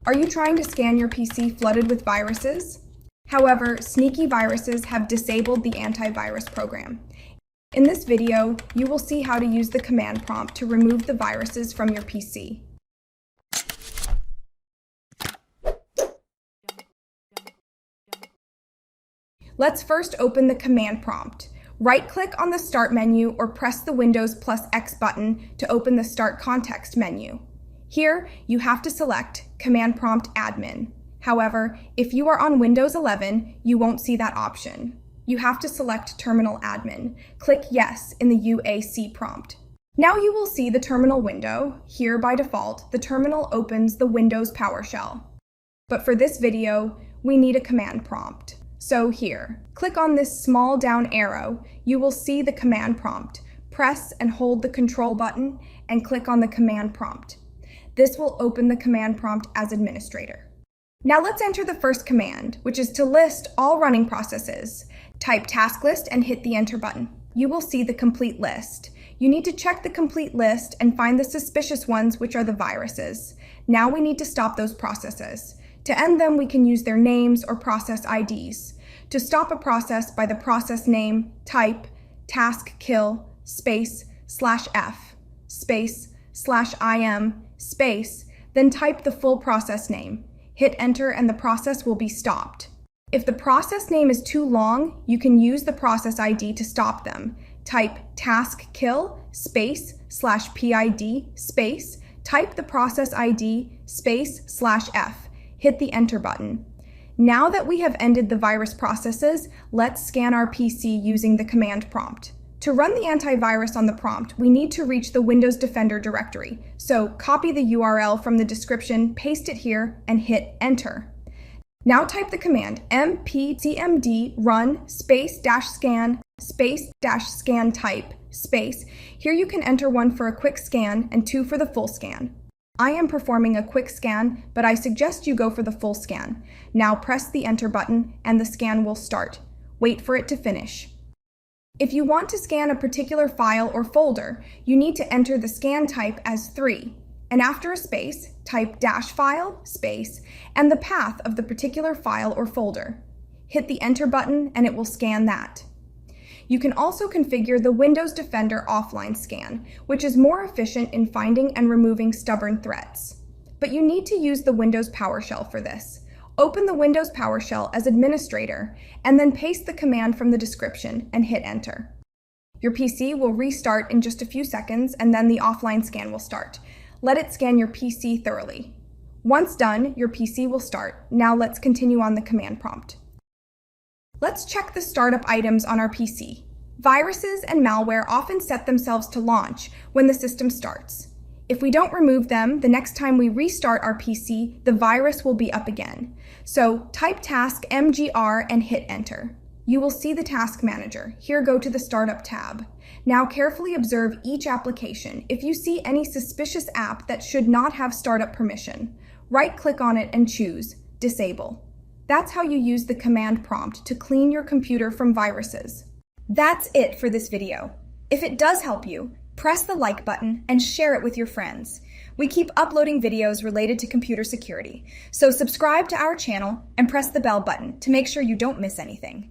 Are you trying to scan your PC flooded with viruses? However, sneaky viruses have disabled the antivirus program. In this video, you will see how to use the command prompt to remove the viruses from your PC. Let's first open the command prompt. Right-click on the Start menu or press the Windows plus X button to open the Start context menu. Here, you have to select Command Prompt Admin. However, if you are on Windows 11, you won't see that option. You have to select Terminal Admin. Click Yes in the UAC prompt. Now you will see the terminal window. Here, by default, the terminal opens the Windows PowerShell. But for this video, we need a command prompt. So here, click on this small down arrow. You will see the command prompt. Press and hold the Control button and click on the command prompt. This will open the command prompt as administrator. Now let's enter the first command, which is to list all running processes. Type task list and hit the enter button. You will see the complete list. You need to check the complete list and find the suspicious ones, which are the viruses. Now we need to stop those processes. To end them, we can use their names or process IDs. To stop a process by the process name, type task kill space /f space /im space, then type the full process name. Hit enter and the process will be stopped. If the process name is too long, you can use the process ID to stop them. Type task kill space /PID space, type the process ID space /f. Hit the enter button. Now that we have ended the virus processes, let's scan our PC using the command prompt. To run the antivirus on the prompt, we need to reach the Windows Defender directory. So copy the URL from the description, paste it here, and hit enter. Now type the command mpcmd run space -scan space -scan type space. Here you can enter one for a quick scan and two for the full scan. I am performing a quick scan, but I suggest you go for the full scan. Now press the enter button and the scan will start. Wait for it to finish. If you want to scan a particular file or folder, you need to enter the scan type as 3, and after a space, type -file, space, and the path of the particular file or folder. Hit the enter button and it will scan that. You can also configure the Windows Defender offline scan, which is more efficient in finding and removing stubborn threats. But you need to use the Windows PowerShell for this. Open the Windows PowerShell as administrator, and then paste the command from the description and hit enter. Your PC will restart in just a few seconds, and then the offline scan will start. Let it scan your PC thoroughly. Once done, your PC will start. Now let's continue on the command prompt. Let's check the startup items on our PC. Viruses and malware often set themselves to launch when the system starts. If we don't remove them, the next time we restart our PC, the virus will be up again. So type task mgr and hit enter. You will see the task manager. Here, go to the startup tab. Now carefully observe each application. If you see any suspicious app that should not have startup permission, right-click on it and choose disable. That's how you use the command prompt to clean your computer from viruses. That's it for this video. If it does help you, press the like button and share it with your friends. We keep uploading videos related to computer security, so subscribe to our channel and press the bell button to make sure you don't miss anything.